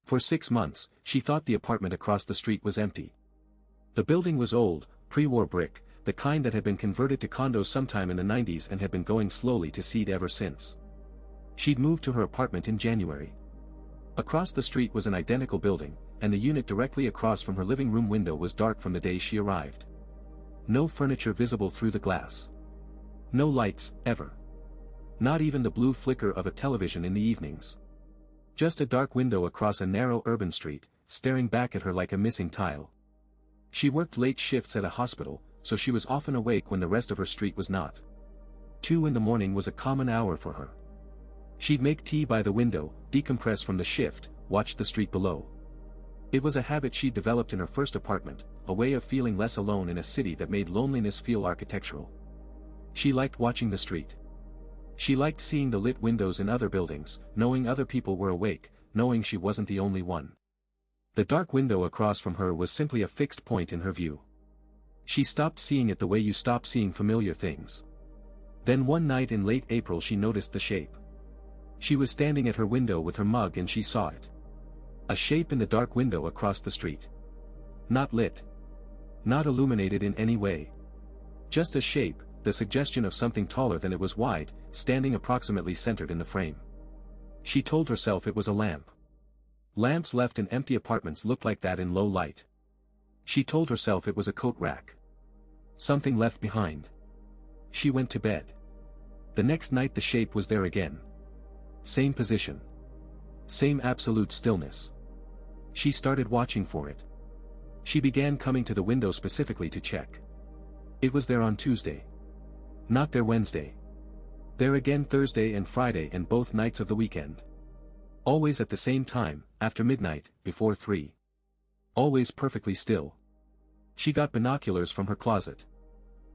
For 6 months, she thought the apartment across the street was empty. The building was old, pre-war brick, the kind that had been converted to condos sometime in the 90s and had been going slowly to seed ever since. She'd moved to her apartment in January. Across the street was an identical building, and the unit directly across from her living room window was dark from the day she arrived. No furniture visible through the glass. No lights, ever. Not even the blue flicker of a television in the evenings. Just a dark window across a narrow urban street, staring back at her like a missing tile. She worked late shifts at a hospital, so she was often awake when the rest of her street was not. 2 in the morning was a common hour for her. She'd make tea by the window, decompress from the shift, watch the street below. It was a habit she'd developed in her first apartment, a way of feeling less alone in a city that made loneliness feel architectural. She liked watching the street. She liked seeing the lit windows in other buildings, knowing other people were awake, knowing she wasn't the only one. The dark window across from her was simply a fixed point in her view. She stopped seeing it the way you stop seeing familiar things. Then one night in late April she noticed the shape. She was standing at her window with her mug and she saw it. A shape in the dark window across the street. Not lit. Not illuminated in any way. Just a shape, the suggestion of something taller than it was wide, standing approximately centered in the frame. She told herself it was a lamp. Lamps left in empty apartments look like that in low light. She told herself it was a coat rack. Something left behind. She went to bed. The next night the shape was there again. Same position. Same absolute stillness. She started watching for it. She began coming to the window specifically to check. It was there on Tuesday. Not there Wednesday. There again Thursday and Friday and both nights of the weekend. Always at the same time, after midnight, before 3. Always perfectly still. She got binoculars from her closet.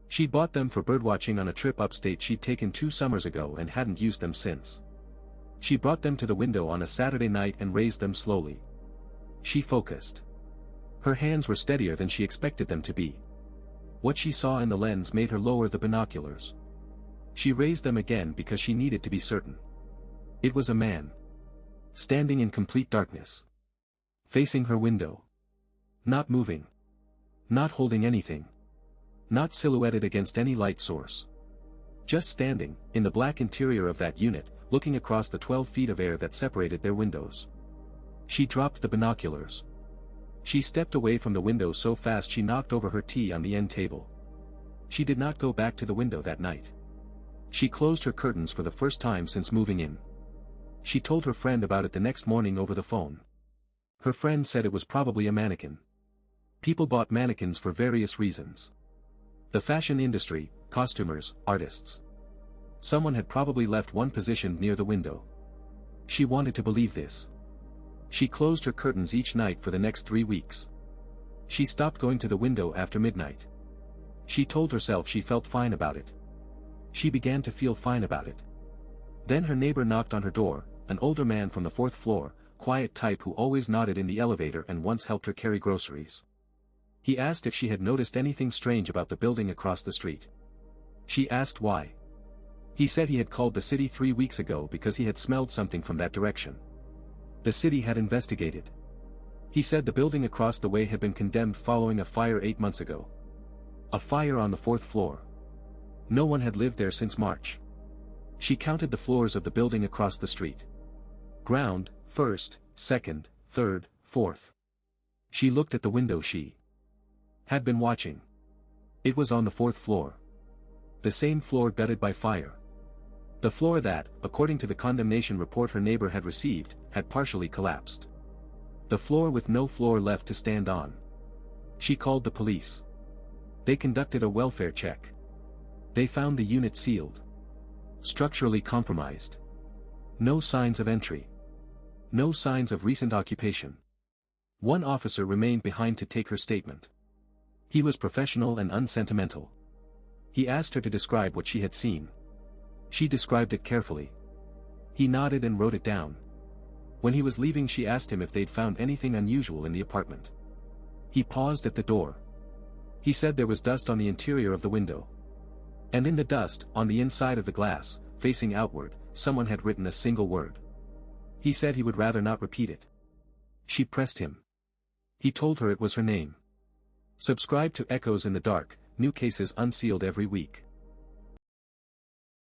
She'd bought them for birdwatching on a trip upstate she'd taken 2 summers ago and hadn't used them since. She brought them to the window on a Saturday night and raised them slowly. She focused. Her hands were steadier than she expected them to be. What she saw in the lens made her lower the binoculars. She raised them again because she needed to be certain. It was a man. Standing in complete darkness. Facing her window. Not moving. Not holding anything. Not silhouetted against any light source. Just standing, in the black interior of that unit, looking across the 12 feet of air that separated their windows. She dropped the binoculars. She stepped away from the window so fast she knocked over her tea on the end table. She did not go back to the window that night. She closed her curtains for the first time since moving in. She told her friend about it the next morning over the phone. Her friend said it was probably a mannequin. People bought mannequins for various reasons. The fashion industry, costumers, artists. Someone had probably left one positioned near the window. She wanted to believe this. She closed her curtains each night for the next 3 weeks. She stopped going to the window after midnight. She told herself she felt fine about it. She began to feel fine about it. Then her neighbor knocked on her door, an older man from the 4th floor, quiet type who always nodded in the elevator and once helped her carry groceries. He asked if she had noticed anything strange about the building across the street. She asked why. He said he had called the city 3 weeks ago because he had smelled something from that direction. The city had investigated. He said the building across the way had been condemned following a fire 8 months ago. A fire on the 4th floor. No one had lived there since March. She counted the floors of the building across the street. Ground, 1st, 2nd, 3rd, 4th. She looked at the window she had been watching. It was on the 4th floor. The same floor gutted by fire. The floor that, according to the condemnation report her neighbor had received, had partially collapsed. The floor with no floor left to stand on. She called the police. They conducted a welfare check. They found the unit sealed. Structurally compromised. No signs of entry. No signs of recent occupation. One officer remained behind to take her statement. He was professional and unsentimental. He asked her to describe what she had seen. She described it carefully. He nodded and wrote it down. When he was leaving she asked him if they'd found anything unusual in the apartment. He paused at the door. He said there was dust on the interior of the window. And in the dust, on the inside of the glass, facing outward, someone had written a single word. He said he would rather not repeat it. She pressed him. He told her it was her name. Subscribe to Echoes in the Dark, new cases unsealed every week.